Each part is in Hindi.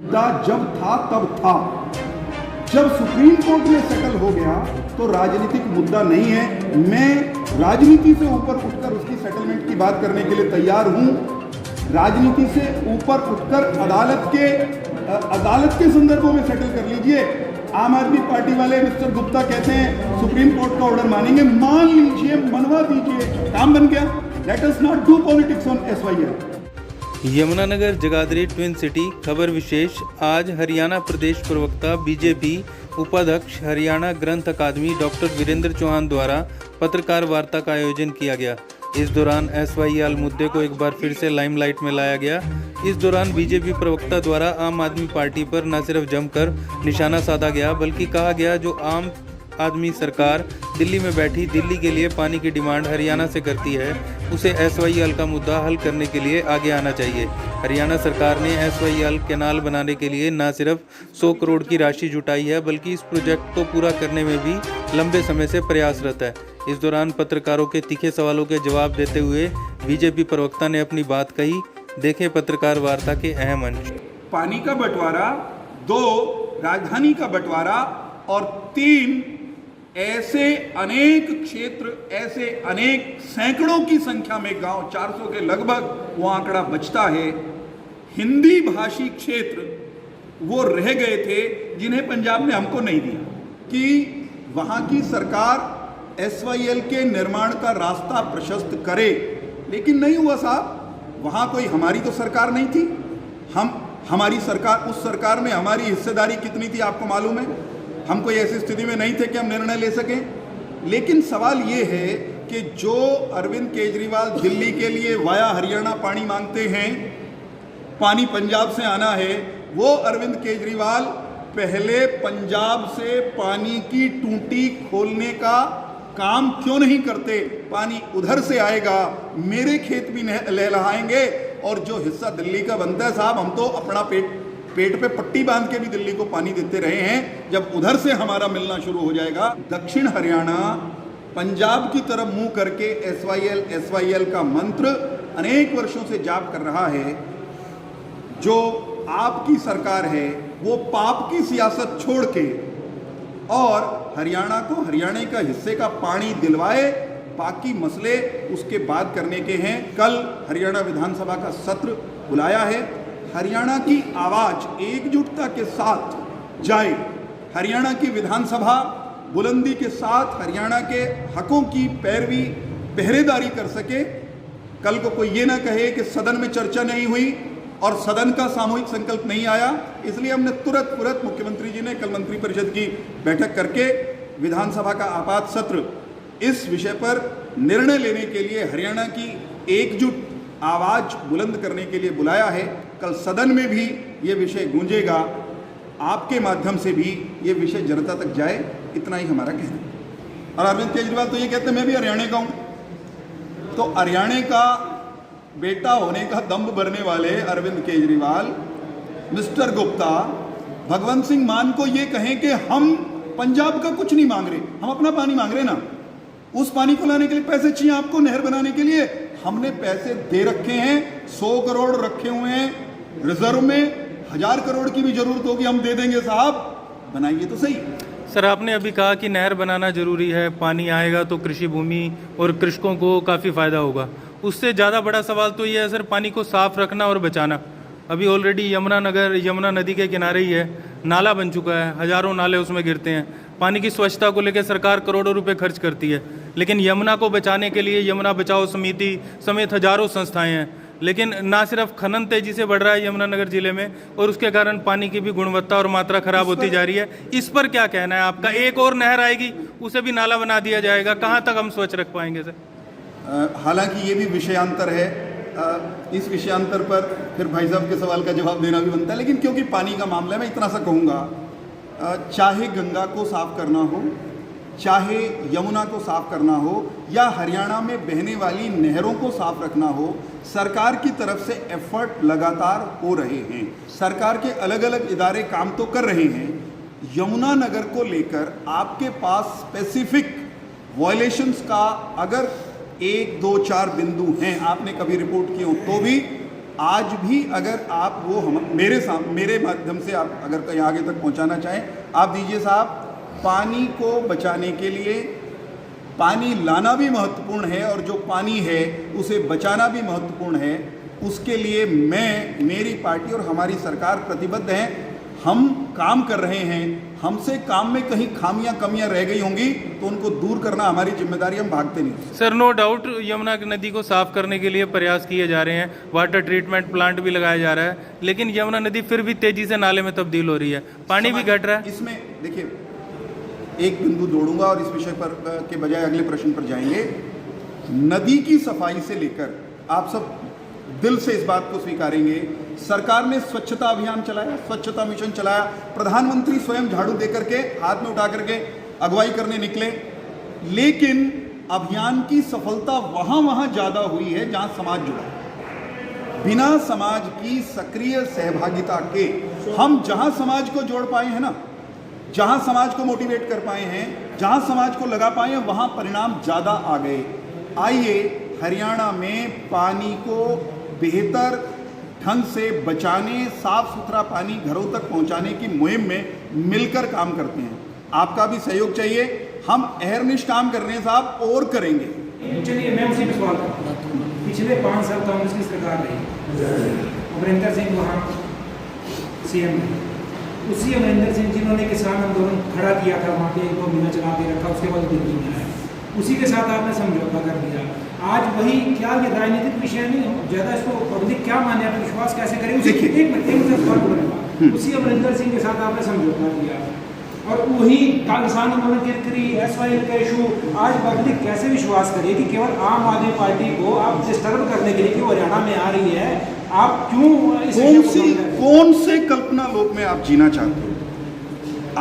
मुद्दा जब था तब था, जब सुप्रीम कोर्ट में सेटल हो गया तो राजनीतिक मुद्दा नहीं है। मैं राजनीति से ऊपर उठकर उसकी सेटलमेंट की बात करने के लिए तैयार हूं। राजनीति से ऊपर उठकर अदालत के संदर्भों में सेटल कर लीजिए। आम आदमी पार्टी वाले मिस्टर गुप्ता कहते हैं सुप्रीम कोर्ट का ऑर्डर मानेंगे, मान लीजिए, मनवा दीजिए, काम बन गया। Let us not do politics on SYL। Yamunanagar Jagadhri twin city खबर विशेष। आज हरियाणा प्रदेश प्रवक्ता बीजेपी उपाध्यक्ष हरियाणा ग्रंथ अकादमी डॉक्टर वीरेंद्र चौहान द्वारा पत्रकार वार्ता का आयोजन किया गया। इस दौरान SYL मुद्दे को एक बार फिर से लाइमलाइट में लाया गया। इस दौरान बीजेपी प्रवक्ता द्वारा आम आदमी पार्टी पर न सिर्फ जमकर निशाना साधा गया, बल्कि कहा गया जो आम आदमी सरकार दिल्ली में बैठी दिल्ली के लिए पानी की डिमांड हरियाणा से करती है, उसे SYL का मुद्दा हल करने के लिए आगे आना चाहिए। हरियाणा सरकार ने SYL कैनाल बनाने के लिए न सिर्फ 100 करोड़ की राशि जुटाई है, बल्कि इस प्रोजेक्ट को पूरा करने में भी लंबे समय से प्रयासरत है। इस दौरान पत्रकारों के तीखे सवालों के जवाब देते हुए बीजेपी प्रवक्ता ने अपनी बात कही। देखें पत्रकार वार्ता के अहम अंश। पानी का बंटवारा, 2 राजधानी का बंटवारा और 3 ऐसे अनेक क्षेत्र, ऐसे अनेक सैकड़ों की संख्या में गांव, 400 के लगभग वो आंकड़ा बचता है, हिंदी भाषी क्षेत्र वो रह गए थे जिन्हें पंजाब ने हमको नहीं दिया कि वहां की सरकार SYL के निर्माण का रास्ता प्रशस्त करे। लेकिन नहीं हुआ साहब, वहां कोई हमारी तो सरकार नहीं थी। हमारी सरकार, उस सरकार में हमारी हिस्सेदारी कितनी थी आपको मालूम है। हम कोई ऐसी स्थिति में नहीं थे कि हम निर्णय ले सकें। लेकिन सवाल ये है कि जो अरविंद केजरीवाल दिल्ली के लिए वाया हरियाणा पानी मांगते हैं, पानी पंजाब से आना है, वो अरविंद केजरीवाल पहले पंजाब से पानी की टूटी खोलने का काम क्यों नहीं करते। पानी उधर से आएगा, मेरे खेत भी लहलहाएंगे, और जो हिस्सा दिल्ली का बनता है साहब, हम तो अपना पेट पे पट्टी बांध के भी दिल्ली को पानी देते रहे हैं। जब उधर से हमारा मिलना शुरू हो जाएगा, दक्षिण हरियाणा पंजाब की तरफ मुंह करके SYL का मंत्र अनेक वर्षों से जाप कर रहा है। जो आपकी सरकार है वो पाप की सियासत छोड़ के और हरियाणा को हरियाणा का हिस्से का पानी दिलवाए, बाकी मसले उसके बाद करने के हैं। कल हरियाणा विधानसभा का सत्र बुलाया है। हरियाणा की आवाज एकजुटता के साथ जाए, हरियाणा की विधानसभा बुलंदी के साथ हरियाणा के हकों की पैरवी, पहरेदारी कर सके। कल को कोई ये ना कहे कि सदन में चर्चा नहीं हुई और सदन का सामूहिक संकल्प नहीं आया। इसलिए हमने तुरंत मुख्यमंत्री जी ने कल मंत्रिपरिषद की बैठक करके विधानसभा का आपात सत्र इस विषय पर निर्णय लेने के लिए, हरियाणा की एकजुट आवाज बुलंद करने के लिए बुलाया है। कल सदन में भी ये विषय गूंजेगा, आपके माध्यम से भी ये विषय जनता तक जाए, इतना ही हमारा कहना है। और अरविंद केजरीवाल तो ये कहते हैं मैं भी हरियाणा का हूं। तो हरियाणा का बेटा होने का दम्भ भरने वाले अरविंद केजरीवाल, मिस्टर गुप्ता, भगवंत सिंह मान को ये कहें कि हम पंजाब का कुछ नहीं मांग रहे, हम अपना पानी मांग रहे ना। उस पानी को लाने के लिए पैसे चाहिए आपको, नहर बनाने के लिए हमने पैसे दे रखे हैं, 100 करोड़ रखे हुए हैं रिजर्व में, 1000 करोड़ की भी जरूरत होगी हम दे देंगे साहब, बनाइए तो सही। सर, आपने अभी कहा कि नहर बनाना जरूरी है, पानी आएगा तो कृषि भूमि और कृषकों को काफ़ी फायदा होगा। उससे ज़्यादा बड़ा सवाल तो ये है सर, पानी को साफ रखना और बचाना। अभी ऑलरेडी यमुना नदी के किनारे ही है, नाला बन चुका है, हज़ारों नाले उसमें गिरते हैं। पानी की स्वच्छता को लेकर सरकार करोड़ों रुपए खर्च करती है, लेकिन यमुना को बचाने के लिए यमुना बचाओ समिति समेत हजारों संस्थाएं हैं। लेकिन ना सिर्फ खनन तेजी से बढ़ रहा है यमुनानगर जिले में, और उसके कारण पानी की भी गुणवत्ता और मात्रा खराब होती जा रही है। इस पर क्या कहना है आपका? एक और नहर आएगी, उसे भी नाला बना दिया जाएगा, कहाँ तक हम स्वच्छ रख पाएंगे सर? हालांकि ये भी विषयांतर है, इस विषयांतर पर फिर भाई साहब के सवाल का जवाब देना भी बनता है। लेकिन क्योंकि पानी का मामला है, मैं इतना सा कहूँगा, चाहे गंगा को साफ करना हो, चाहे यमुना को साफ करना हो, या हरियाणा में बहने वाली नहरों को साफ रखना हो, सरकार की तरफ से एफर्ट लगातार हो रहे हैं। सरकार के अलग अलग इदारे काम तो कर रहे हैं। यमुनानगर को लेकर आपके पास स्पेसिफिक वायलेशंस का अगर 1, 2, 4 बिंदु हैं, आपने कभी रिपोर्ट किए हो तो भी आज भी अगर आप वो हम मेरे माध्यम से आप अगर कहीं आगे तक पहुंचाना चाहें, आप दीजिए साहब। पानी को बचाने के लिए पानी लाना भी महत्वपूर्ण है और जो पानी है उसे बचाना भी महत्वपूर्ण है। उसके लिए मेरी पार्टी और हमारी सरकार प्रतिबद्ध हैं। हम काम कर रहे हैं। हमसे काम में कहीं खामियां कमियां रह गई होंगी तो उनको दूर करना हमारी जिम्मेदारी, हम भागते नहीं। सर, नो डाउट यमुना नदी को साफ करने के लिए प्रयास किए जा रहे हैं, वाटर ट्रीटमेंट प्लांट भी लगाया जा रहा है, लेकिन यमुना नदी फिर भी तेजी से नाले में तब्दील हो रही है, पानी भी घट रहा है। इसमें देखिए, एक बिंदु जोड़ूंगा और इस विषय पर के बजाय अगले प्रश्न पर जाएंगे। नदी की सफाई से लेकर आप सब दिल से इस बात को स्वीकारेंगे, सरकार ने स्वच्छता अभियान चलाया, स्वच्छता मिशन चलाया। प्रधानमंत्री स्वयं झाड़ू देकर के हाथ में उठा करके अगुवाई करने निकले, लेकिन अभियान की सफलता वहां ज्यादा हुई है जहां समाज जुड़ा। बिना समाज की सक्रिय सहभागिता के हम जहां समाज को जोड़ पाए हैं ना, जहां समाज को मोटिवेट कर पाए हैं, जहां समाज को लगा पाए हैं, वहां परिणाम ज्यादा आ गए। आइए हरियाणा में पानी को बेहतर ढंग से बचाने, साफ सुथरा पानी घरों तक पहुंचाने की मुहिम में मिलकर काम करते हैं। आपका भी सहयोग चाहिए। हम अहरनिश काम कर रहे हैं साहब, और करेंगे। चलिए, मैं उसी पे सवाल करता हूं। पिछले 5 साल कांग्रेस की सरकार रही, अमरिंदर सिंह वहाँ सीएम रहे। उसी अमरिंदर सिंह जिन्होंने किसान आंदोलन खड़ा किया था, वहाँ पे 1-2 महीना चला के रखा, उसके बाद दिल्ली में आया, उसी के साथ आपने समझौता कर दिया। आज वही, क्या ये राजनीतिक विषय नहीं, ज्यादा इसको पब्लिक क्या माने, आप विश्वास कैसे करें? उसी अमरिंदर सिंह के साथ आपने समझौता किया और वही किसान आंदोलन की SYL का इशू, आज पब्लिक कैसे विश्वास करे कि केवल आम आदमी पार्टी को आप डिस्टर्ब करने के लिए कि वो हरियाणा में आ रही है, आप क्यों कौन से कल्पना लोक में आप जीना चाहते हो?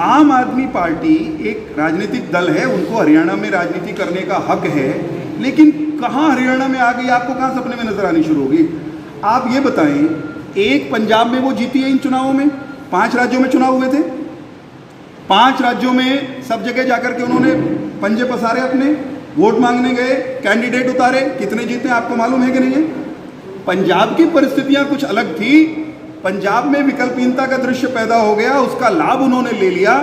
आम आदमी पार्टी एक राजनीतिक दल है, उनको हरियाणा में राजनीति करने का हक है, लेकिन कहाँ हरियाणा में आ गई? आपको कहाँ सपने में नजर आनी शुरू होगी? आप ये बताएं, एक पंजाब में वो जीती है इन चुनावों में, 5 राज्यों में चुनाव हुए थे, 5 राज्यों में सब जगह जाकर के उन्होंने पंजे पसारे, अपने वोट मांगने गए, कैंडिडेट उतारे, कितने जीते आपको मालूम है कि नहीं है? पंजाब की परिस्थितियां कुछ अलग थी। पंजाब में विकल्पहीनता का दृश्य पैदा हो गया, उसका लाभ उन्होंने ले लिया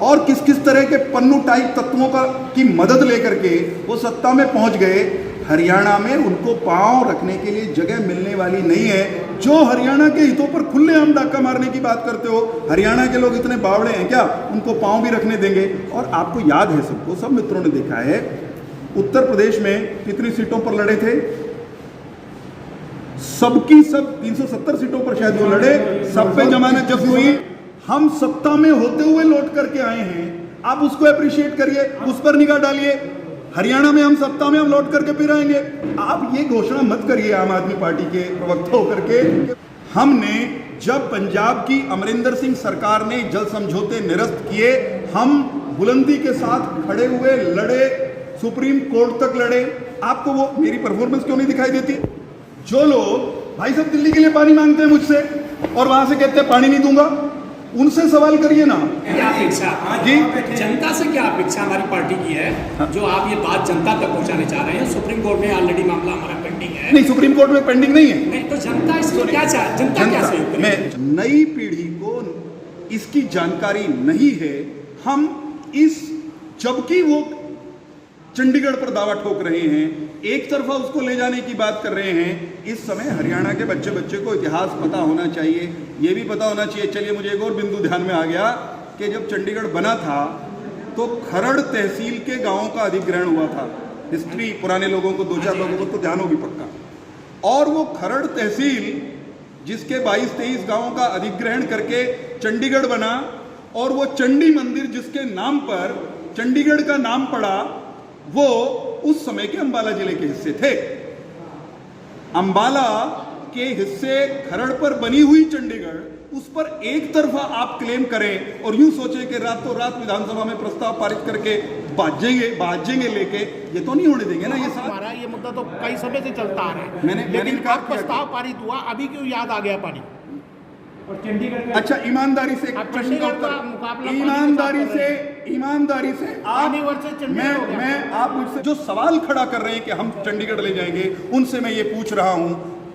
और किस किस तरह के पन्नू टाइप तत्वों की मदद लेकर के वो सत्ता में पहुंच गए। हरियाणा में उनको पांव रखने के लिए जगह मिलने वाली नहीं है। जो हरियाणा के हितों पर खुलेआम डाका मारने की बात करते हो, हरियाणा के लोग इतने बावड़े हैं क्या? उनको पांव भी रखने देंगे? और आपको याद है, सबको, सब मित्रों ने देखा है, उत्तर प्रदेश में कितनी सीटों पर लड़े थे? सबकी सब 370 सीटों पर शायद वो लड़े, सब पे जमानत जब्त हुई। हम सत्ता में होते हुए लौट करके आए हैं, आप उसको अप्रिशिएट करिए, उस पर निगाह डालिए। हरियाणा में हम सत्ता में हम लौट करके फिर आएंगे। आप ये घोषणा मत करिए आम आदमी पार्टी के प्रवक्ता होकर के। हमने जब पंजाब की अमरिंदर सिंह सरकार ने जल समझौते निरस्त किए, हम बुलंदी के साथ खड़े हुए, लड़े, सुप्रीम कोर्ट तक लड़े। आपको वो मेरी परफॉर्मेंस क्यों नहीं दिखाई देती? जो लोग भाई साहब दिल्ली के लिए पानी मांगते हैं मुझसे और वहां से कहते हैं पानी नहीं दूंगा, उनसे सवाल करिए ना। क्या अपेक्षा जी जनता से, क्या अपेक्षा हमारी पार्टी की है? हाँ। जो आप ये बात जनता तक पहुंचाने चाह रहे हैं। सुप्रीम कोर्ट में ऑलरेडी मामला हमारा पेंडिंग है। नहीं, सुप्रीम कोर्ट में पेंडिंग नहीं है। नहीं, तो जनता इसमें क्या चाह, जनता क्या सहयोग करेगी? नई पीढ़ी को इसकी जानकारी नहीं है। हम इस, जबकि वो चंडीगढ़ पर दावा ठोक रहे हैं, एक तरफा उसको ले जाने की बात कर रहे हैं। इस समय हरियाणा के बच्चे को इतिहास पता होना चाहिए, ये भी पता होना चाहिए। चलिए, मुझे एक और बिंदु ध्यान में आ गया कि जब चंडीगढ़ बना था तो खरड़ तहसील के गांवों का अधिग्रहण हुआ था। हिस्ट्री पुराने लोगों को, 2-4 लोगों को तो ध्यान होगी पक्का। और वो खरड़ तहसील जिसके 22-23 गांवों का अधिग्रहण करके चंडीगढ़ बना, और वो चंडी मंदिर जिसके नाम पर चंडीगढ़ का नाम पड़ा, वो उस समय के अंबाला जिले के हिस्से थे। अंबाला के हिस्से खरड़ पर बनी हुई चंडीगढ़, उस पर एक तरफा आप क्लेम करें और यूं सोचे कि रातों रात विधानसभा में प्रस्ताव पारित करके भाजेंगे लेके, ये तो नहीं होने देंगे ना। ये हमारा ये मुद्दा तो कई समय से चलता आ रहा है, लेकिन अब प्रस्ताव पारित हुआ, अभी क्यों याद आ गया पानी? और चंडीगढ़, अच्छा, ईमानदारी से प्रश्न का उत्तर, ईमानदारी से आप मुझसे जो सवाल खड़ा कर रहे हैं कि हम चंडीगढ़ ले जाएंगे, उनसे मैं ये पूछ रहा हूं,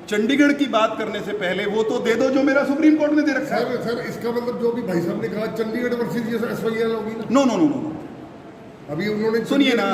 चंडीगढ़ की बात करने से पहले वो तो दे दो जो मेरा सुप्रीम कोर्ट ने दे रखा है। सर इसका मतलब जो भी भाई साहब ने कहा चंडीगढ़ वर्सेस ये SYL होगी ना। नो नो नो नो, अभी उन्होंने सुनिए ना,